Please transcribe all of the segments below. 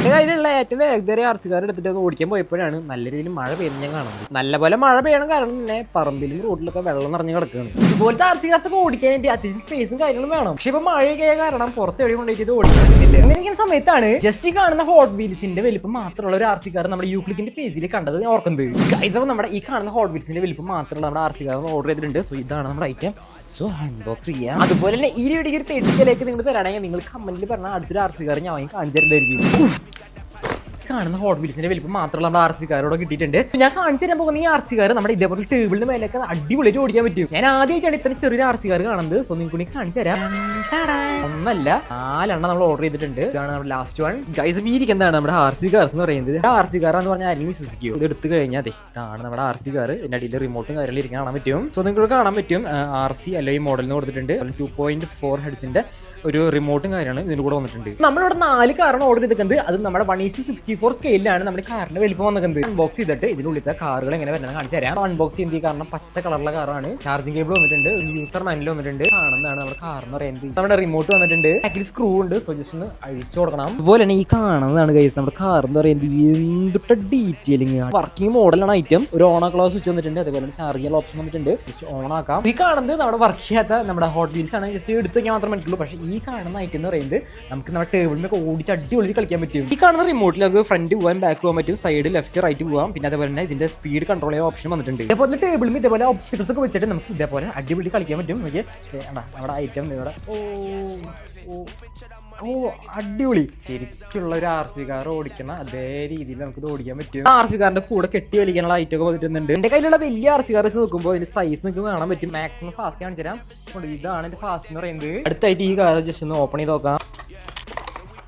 എന്റെ കയ്യിലുള്ള ഏറ്റവും വേഗതേറിയ ആർസിക്കാർ എടുത്തിട്ട് ഓടിക്കാൻ പോയപ്പോഴാണ് നല്ല രീതിയിൽ മഴ പെയ്യുന്നത് ഞാൻ കാണുന്നത്. നല്ലപോലെ മഴ പെയ്യണം കാരണം തന്നെ പറമ്പിലും റോഡിലൊക്കെ വെള്ളം നിറഞ്ഞു കിടക്കുകയാണ്. ഇതുപോലത്തെ ആർസിക്കാർസൊക്കെ ഓടിക്കാനായിട്ട് അത്യാവശ്യം സ്പേസും കാര്യങ്ങളും വേണം. പക്ഷെ ഇപ്പൊ മഴയൊക്കെ കാരണം പുറത്ത് എവിടെ കൊണ്ടിട്ട് ഇത് ഓടിക്കാൻ പറ്റുന്നില്ല. എന്നിരിക്കുന്ന സമയത്താണ് ജസ്റ്റ് ഈ കാണുന്ന ഹോട്ട് വീൽസിന്റെ വലിപ്പം മാത്രമുള്ള ഒരു ആർസിക്കാർ നമ്മുടെ യൂക്ലിക്കിന്റെ പേജിൽ കണ്ടത് ഞാൻ ഓർക്കുന്നത്. ഗൈസ് നമ്മുടെ ഈ കാണുന്ന ഹോട്ട് വീൽസിന്റെ വലിപ്പം മാത്രമുള്ള നമ്മുടെ ആർസിക്കാർ ഓർഡർ ചെയ്തിട്ടുണ്ട്. സോ ഇതാണ് നമ്മുടെ ഐറ്റം. സോ അൺബോക്സ് ചെയ്യാം. അതുപോലെ തന്നെ ഈ വീഡിയോ ഒരു 30K നിങ്ങൾ തരാണെങ്കിൽ നിങ്ങൾ കമന്റിൽ പറഞ്ഞാൽ അടുത്തൊരു ആർസിക്കാർ ഞാൻ വാങ്ങി കാണിച്ചു തരുന്നതായിരിക്കും. കാണുന്ന ഹോട്ട് വീൽസിന്റെ വലിപ്പം മാത്രമല്ല നമ്മുടെ ആർസിക്കാരോട് കിട്ടിയിട്ടുണ്ട്. ഞാൻ കാണിച്ചു തരാൻ പോകുന്ന ഈ ആർസിക്കാർ നമ്മുടെ ഇതേപോലെ ടേബിളിന് മേലേക്ക് അടിപൊളിയായിട്ട് ഓടിക്കാൻ പറ്റും. ഞാൻ ആദ്യമായിട്ടാണ് ഇത്ര ചെറിയ ആർസിക്കാർ കാണുന്നത്. സോ നിങ്ങൾക്ക് കാണിച്ചു തരാം. ഒന്നല്ല 4 നമ്മൾ ഓർഡർ ചെയ്തിട്ടുണ്ട്. ഇതാണ് നമ്മുടെ ലാസ്റ്റ് വൺ. ഗൈസ് വീരിക്ക് എന്താണ് നമ്മുടെ ആർസിക്കാർസ് എന്ന് പറയുന്നത്. ആർസിക്കാർ എന്ന് പറഞ്ഞാൽ ആരെങ്കിലും വിശ്വസിക്കും. ഇത് എടുത്തു കഴിഞ്ഞാൽ അതെ ഇതാണ് നമ്മുടെ ആർസിക്കാർ. ഇതിന്റെ അടിയിൽ റിമോട്ടും കാര്യങ്ങളും ഇരിക്കാൻ കാണാൻ പറ്റും. സോ നിങ്ങൾക്ക് കാണാൻ പറ്റും RC അല്ലെങ്കിൽ മോഡലിന് കൊടുത്തിട്ടുണ്ട്. 2.4 ഹെഡ്സിന്റെ ഒരു റിമോട്ടും കാര്യമാണ് ഇതിന് കൂടെ വന്നിട്ടുണ്ട്. നമ്മളിവിടെ 4 കാറാണ് ഓർഡർ ചെയ്തിട്ടുണ്ട്. അത് നമ്മുടെ 1:64 സ്കെയിലാണ് നമ്മുടെ കാറിന്റെ വലിപ്പം വന്നിട്ടുണ്ട്. അൺബോക്സ് ചെയ്തിട്ട് ഇതിനുള്ളിലത്തെ കാറുകൾ എങ്ങനെ വരുന്നത് കാണിച്ചു തരാം. അൺബോക്സ് ചെയ്യുന്നത് കാരണം പച്ച കളറുള്ള കാറാണ്. ചാർജിംഗ് കേബിൾ വന്നിട്ടുണ്ട്. യൂസർ മാനുവൽ വന്നിട്ടുണ്ട്. കാണുന്നതാണ് നമ്മുടെ കാറിന് പറയുന്നത്. നമ്മുടെ റിമോട്ട് വന്നിട്ടുണ്ട്. ബാക്കിൽ സ്ക്രൂ ഉണ്ട്. സോ ജസ്റ്റ് ഒന്ന് അഴിച്ചു കൊടുക്കണം. അതുപോലെ തന്നെ ഈ കാണുന്നതാണ് ഗൈസ് നമ്മുടെ കാർ എന്ന് പറയുന്നത്. എന്തൊട്ട ഡീറ്റെയിലിംഗ് വർക്കിംഗ് മോഡലാണ് ഐറ്റം. ഒരു ഓൺ ആക്കുള്ള സ്വിച്ച് വന്നിട്ടുണ്ട്. അതേപോലെ തന്നെ ചാർജിംഗ് ഓപ്ഷൻ വന്നിട്ടുണ്ട്. ജസ്റ്റ് ഓൺ ആക്കാം. ഈ കാണുന്നത് നമ്മുടെ വർക്ക് ചെയ്യാത്ത നമ്മുടെ ഹോട്ട് വീൽസ് ആണ്. ജസ്റ്റ് എടുത്ത് വയ്ക്കാൻ മാത്രമേ പറ്റുള്ളൂ. പക്ഷേ ഈ കാണുന്ന ഐറ്റം എന്ന് പറയുന്നത് നമുക്ക് നമ്മുടെ ടേബിളിലൊക്കെ ഓടിച്ച് അടിപൊളി കളിക്കാൻ പറ്റും. ഈ കാണുന്ന റിമോട്ടിൽ നമുക്ക് ഫ്രണ്ട് പോകാൻ ബാക്ക് പോകാൻ പറ്റും. സൈഡ് ലെഫ്റ്റ് റൈറ്റ് പോകാം. പിന്നെ അതേപോലെ തന്നെ ഇതിന്റെ സ്പീഡ് കൺട്രോൾ ചെയ്യാൻ ഓപ്ഷൻ വന്നിട്ടുണ്ട്. ഇതേപോലെ ടേബിളിൽ ഇതേപോലെ ഒബ്സ്റ്റക്കിൾസ് ഒക്കെ വെച്ചിട്ട് നമുക്ക് ഇതേപോലെ അടിപൊളി കളിക്കാൻ പറ്റും. നമ്മുടെ ഐറ്റം ഇവിടെ അടിപൊളി ശരിക്കുള്ള ഒരു ആർസിക്കാർ ഓടിക്കുന്ന അതേ രീതിയിൽ നമുക്ക് ഇത് ഓടിക്കാൻ പറ്റും. ആർസിക്കാറിന്റെ കൂടെ കെട്ടി വലിക്കാനുള്ള ഐറ്റം ഒക്കെ വന്നിട്ടുണ്ട്. എന്റെ കയ്യിലുള്ള വലിയ ആർസിക്കാർ വെച്ച് നോക്കുമ്പോൾ ഇതിന്റെ സൈസ് നിങ്ങൾക്ക് കാണാൻ പറ്റും. മാക്സിമം ഫാസ്റ്റ് കാണിച്ചു തരാം. ഇതാണ് എന്റെ ഫാസ്റ്റ് എന്ന് പറയുന്നത്. അടുത്തായിട്ട് ഈ കാർ ജസ്റ്റ് ഒന്ന് ഓപ്പൺ ചെയ്ത് നോക്കാം.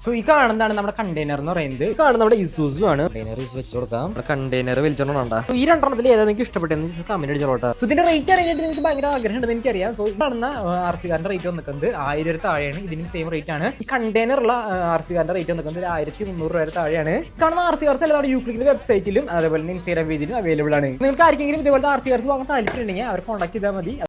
സോ ഈ കാണുന്നതാണ് നമ്മുടെ കണ്ടെയ്നർ എന്ന് പറയുന്നത്. ഈ കാണുന്ന നമ്മുടെ ഇസൂസു ആണ്. കണ്ടെയ്നർ വെച്ച് കൊടുക്കാം. കണ്ടെയ്നർ വലിച്ചോണ്ടാ. ഈ 2 ഏതാ നിങ്ങൾക്ക് ഇഷ്ടപ്പെട്ടെന്ന് കമന്റ് അടിച്ചോട്ടെ. സോ ഇതിന്റെ റേറ്റ് അറിയാനായിട്ട് നിങ്ങൾക്ക് ഭയങ്കര ആഗ്രഹം ഉണ്ടെന്ന് എനിക്കറിയാം. സോ ഈ കാണുന്ന ആർസിക്കാരന്റെ റേറ്റ് വന്നിട്ടുണ്ട് 1000 താഴെയാണ്. ഇതിന് സെയിം റേറ്റ് ആണ്. ഈ കണ്ടെയ്നർ ഉള്ള ആർസിക്കാരന്റെ റേറ്റ് വന്നിട്ടുണ്ട് 1300 രൂപ താഴെയാണ്. കാണുന്ന ആർസിക്കാർസ് എല്ലാം നമ്മുടെ യൂക്ലിക്കിന്റെ വെബ്സൈറ്റിലും അതേപോലെ തന്നെ ഇൻസ്റ്റാഗ്രാം പേജിലും അവൈലബിൾ ആണ്. നിങ്ങൾക്ക് ആർക്കെങ്കിലും ഇതേപോലത്തെ ആർസിക്കാർസ് വാങ്ങാൻ താല്പര്യം ഉണ്ടെങ്കിൽ അവർ കോൺടാക്ട് ചെയ്താൽ മതി.